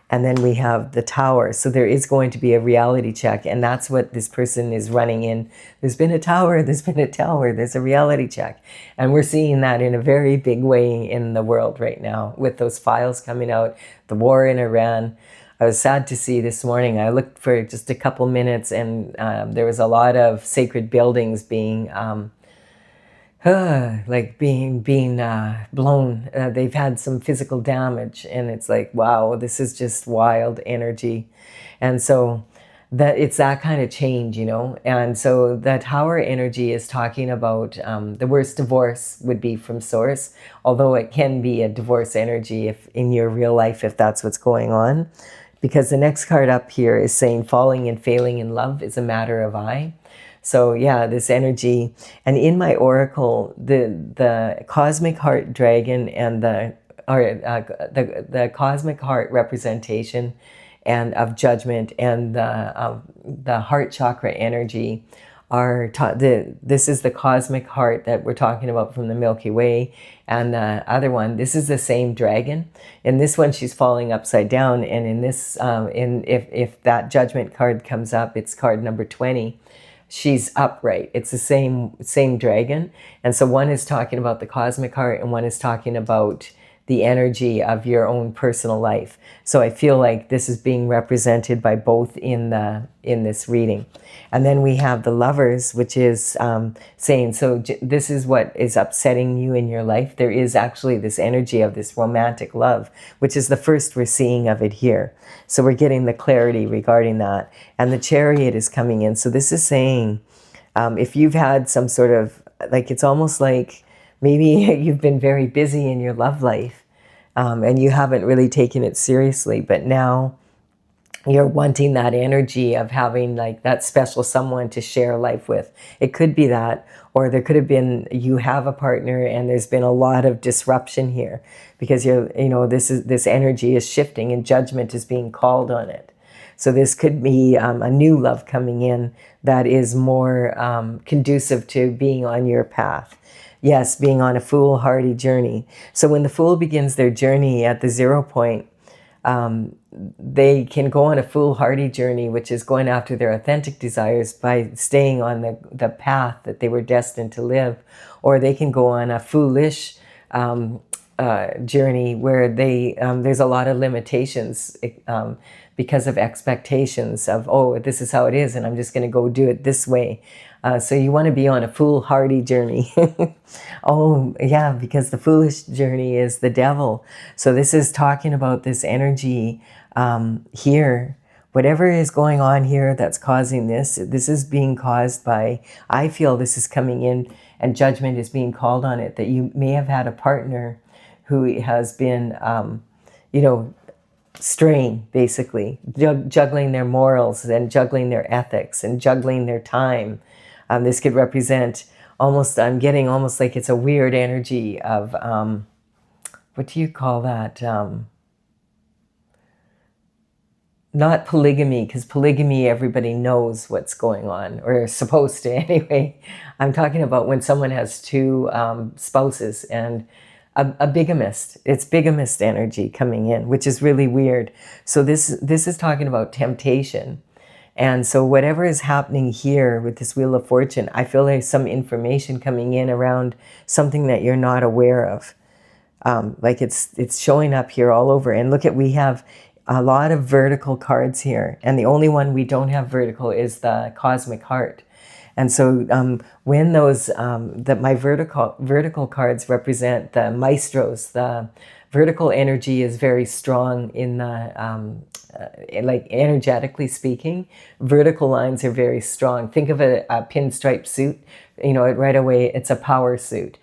And then we have the tower. So there is going to be a reality check. And that's what this person is running in. There's been a tower, there's a reality check. And we're seeing that in a very big way in the world right now with those files coming out, the war in Iran. I was sad to see this morning. I looked for just a couple minutes and there was a lot of sacred buildings being being blown. They've had some physical damage and it's like, wow, this is just wild energy. And so that it's that kind of change, and so that tower energy is talking about the worst divorce would be from source, although it can be a divorce energy if in your real life, if that's what's going on, because the next card up here is saying falling and failing in love is a matter of I. So yeah, this energy, and in my oracle, the cosmic heart dragon and the cosmic heart representation and of judgment and the heart chakra energy are this is the cosmic heart that we're talking about from the Milky Way, and the other one, this is the same dragon. In this one, she's falling upside down, and in this, if that judgment card comes up, it's card number 20. She's upright. It's the same dragon. And so one is talking about the cosmic heart and one is talking about the energy of your own personal life. So I feel like this is being represented by both in this reading. And then we have the lovers, which is saying, so this is what is upsetting you in your life. There is actually this energy of this romantic love, which is the first we're seeing of it here. So we're getting the clarity regarding that. And the chariot is coming in. So this is saying, if you've had some sort of like it's almost like maybe you've been very busy in your love life, and you haven't really taken it seriously, but now you're wanting that energy of having like that special someone to share life with. It could be that, or there could have been, you have a partner and there's been a lot of disruption here because this energy is shifting and judgment is being called on it. So this could be a new love coming in that is more conducive to being on your path. Yes, being on a foolhardy journey. So when the fool begins their journey at the 0 point, they can go on a foolhardy journey, which is going after their authentic desires by staying on the path that they were destined to live. Or they can go on a foolish journey where there's a lot of limitations because of expectations of, oh, this is how it is and I'm just going to go do it this way. So you want to be on a foolhardy journey. Oh, yeah, because the foolish journey is the devil. So this is talking about this energy here. Whatever is going on here that's causing this is being caused by, I feel this is coming in and judgment is being called on it, that you may have had a partner who has been, straying, basically, juggling their morals and juggling their ethics and juggling their time. This could represent almost, I'm getting almost like it's a weird energy of, what do you call that? Not polygamy, because polygamy, everybody knows what's going on, or is supposed to anyway. I'm talking about when someone has two spouses and a bigamist. It's bigamist energy coming in, which is really weird. So this is talking about temptation. And so whatever is happening here with this Wheel of Fortune, I feel like some information coming in around something that you're not aware of. Like it's showing up here all over. And look we have a lot of vertical cards here. And the only one we don't have vertical is the Cosmic Heart. And so when those, my vertical cards represent the maestros, the vertical energy is very strong in the, like energetically speaking, vertical lines are very strong. Think of a pinstripe suit, right away, it's a power suit.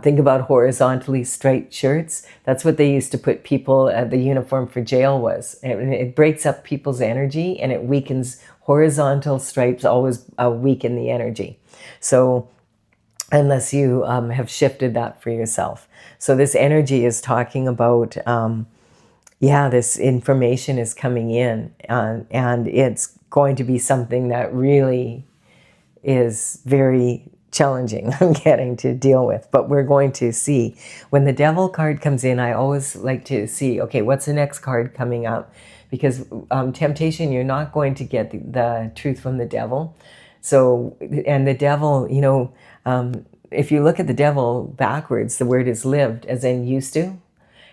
Think about horizontally striped shirts. That's what they used to put people, the uniform for jail was. It breaks up people's energy and it weakens. Horizontal stripes always weaken the energy. So unless you have shifted that for yourself. So this energy is talking about, this information is coming in and it's going to be something that really is very challenging I'm getting to deal with, but we're going to see. When the Devil card comes in, I always like to see, okay, what's the next card coming up? Because temptation, you're not going to get the truth from the devil. So, and the devil, if you look at the devil backwards, the word is lived, as in used to.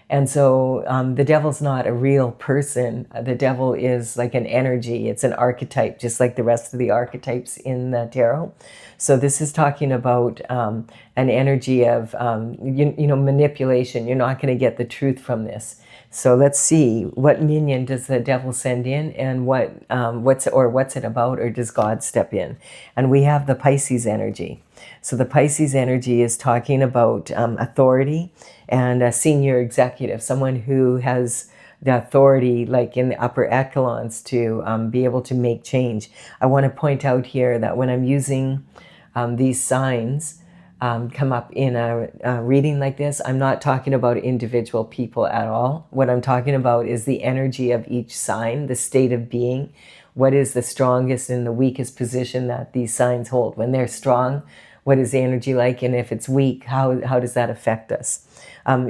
And so the devil's not a real person. The devil is like an energy. It's an archetype, just like the rest of the archetypes in the tarot. So this is talking about an energy of, manipulation. You're not going to get the truth from this. So let's see, what minion does the devil send in, and what's it about, or does God step in? And we have the Pisces energy. So the Pisces energy is talking about authority and a senior executive, someone who has the authority, like in the upper echelons, to be able to make change. I want to point out here that when I'm using these signs come up in a reading like this, I'm not talking about individual people at all. What I'm talking about is the energy of each sign, the state of being. What is the strongest and the weakest position that these signs hold? When they're strong, what is the energy like? And if it's weak, how does that affect us?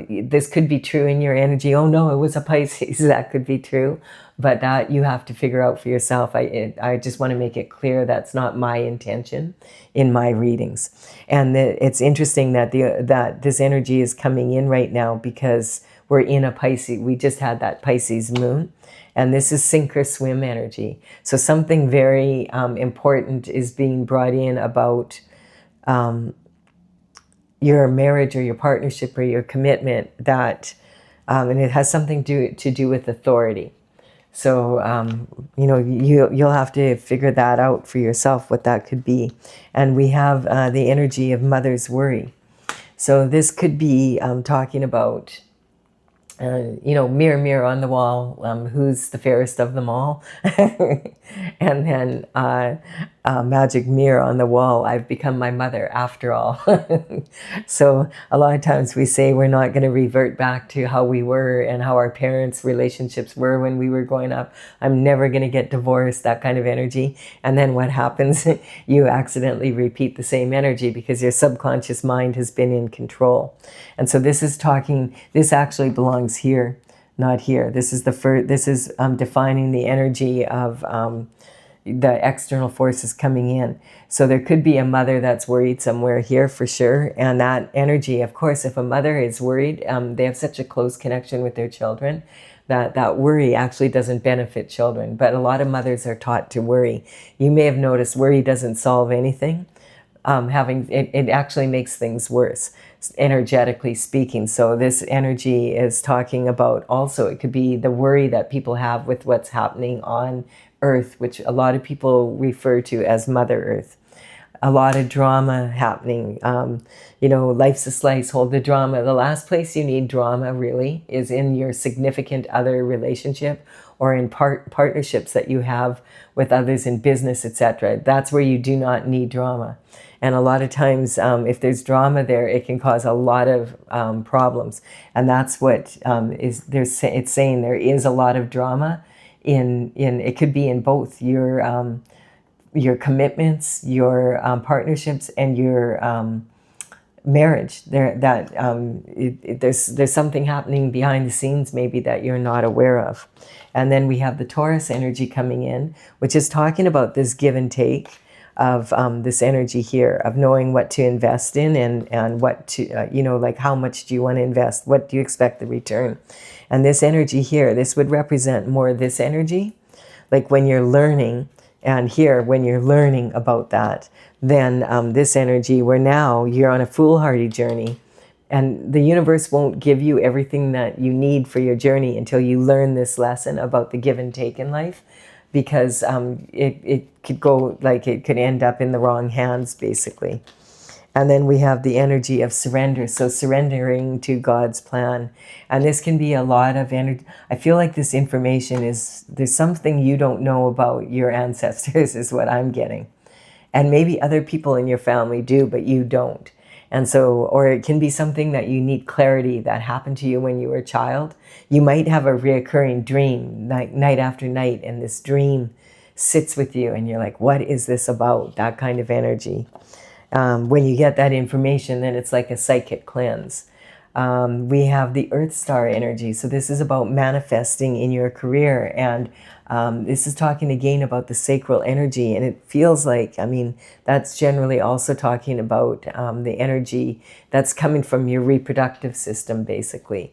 This could be true in your energy. Oh no, it was a Pisces. That could be true. But that you have to figure out for yourself. I just want to make it clear that's not my intention in my readings. And it's interesting that that this energy is coming in right now because we're in a Pisces. We just had that Pisces moon. And this is sink or swim energy. So something very important is being brought in about your marriage or your partnership or your commitment, that, and it has something to do with authority. So, you'll have to figure that out for yourself, what that could be. And we have the energy of mother's worry. So this could be talking about, mirror, mirror on the wall, who's the fairest of them all? And then magic mirror on the wall, I've become my mother after all. So a lot of times we say we're not going to revert back to how we were and how our parents' relationships were when we were growing up. I'm never going to get divorced, that kind of energy. And then what happens? You accidentally repeat the same energy because your subconscious mind has been in control. And so this actually belongs here, not here. This is defining the energy of the external forces coming in. So there could be a mother that's worried somewhere here for sure. And that energy, of course, if a mother is worried, they have such a close connection with their children that worry actually doesn't benefit children. But a lot of mothers are taught to worry. You may have noticed worry doesn't solve anything. It actually makes things worse, energetically speaking. So this energy is talking about also, it could be the worry that people have with what's happening on Earth, which a lot of people refer to as Mother Earth. A lot of drama happening. Life's a slice, hold the drama. The last place you need drama really is in your significant other relationship or in partnerships that you have with others in business, etc. That's where you do not need drama. And a lot of times, if there's drama there, it can cause a lot of problems. And that's what it's saying. There is a lot of drama in it could be in both your commitments, your partnerships, and your marriage. There's something happening behind the scenes maybe that you're not aware of. And then we have the Taurus energy coming in, which is talking about this give and take of this energy here of knowing what to invest in and what to, like how much do you want to invest? What do you expect the return? And this energy here, this would represent more this energy, like when you're learning, and here when you're learning about that, then this energy where now you're on a foolhardy journey and the universe won't give you everything that you need for your journey until you learn this lesson about the give and take in life. Because it could go, like it could end up in the wrong hands, basically. And then we have the energy of surrender. So surrendering to God's plan. And this can be a lot of energy. I feel like this information there's something you don't know about your ancestors is what I'm getting. And maybe other people in your family do, but you don't. And so, or it can be something that you need clarity that happened to you when you were a child. You might have a reoccurring dream night after night, and this dream sits with you and you're like, what is this about? That kind of energy. When you get that information, then it's like a psychic cleanse. We have the Earth Star energy. So this is about manifesting in your career. And this is talking again about the sacral energy. And it feels like, that's generally also talking about the energy that's coming from your reproductive system, basically.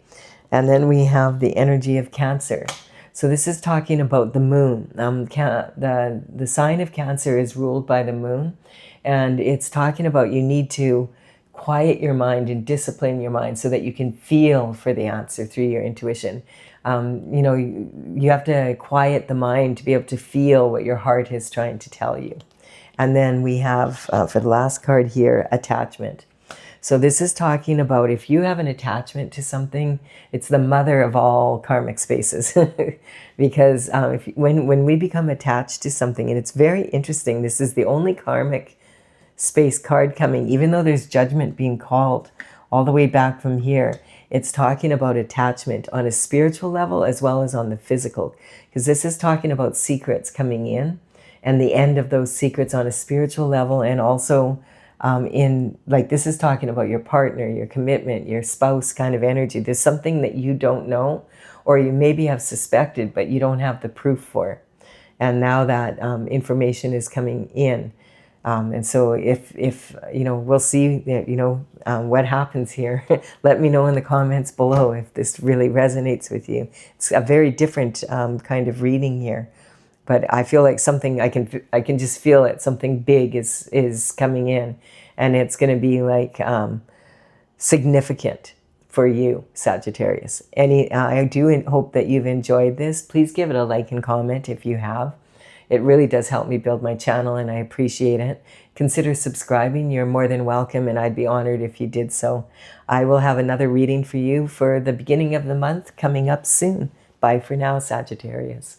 And then we have the energy of Cancer. So this is talking about the moon. The sign of Cancer is ruled by the moon. And it's talking about you need to quiet your mind and discipline your mind so that you can feel for the answer through your intuition. You have to quiet the mind to be able to feel what your heart is trying to tell you. And then we have, for the last card here, attachment. So this is talking about if you have an attachment to something, it's the mother of all karmic spaces. Because when we become attached to something, and it's very interesting, this is the only karmic space card coming, even though there's judgment being called all the way back from here. It's talking about attachment on a spiritual level as well as on the physical, because this is talking about secrets coming in and the end of those secrets on a spiritual level. And also this is talking about your partner, your commitment, your spouse kind of energy. There's something that you don't know, or you maybe have suspected, but you don't have the proof for. And now that information is coming in. And so if we'll see, what happens here. Let me know in the comments below if this really resonates with you. It's a very different kind of reading here. But I feel like something, I can just feel it. Something big is coming in. And it's going to be like significant for you, Sagittarius. I do hope that you've enjoyed this. Please give it a like and comment if you have. It really does help me build my channel, and I appreciate it. Consider subscribing. You're more than welcome, and I'd be honored if you did so. I will have another reading for you for the beginning of the month coming up soon. Bye for now, Sagittarius.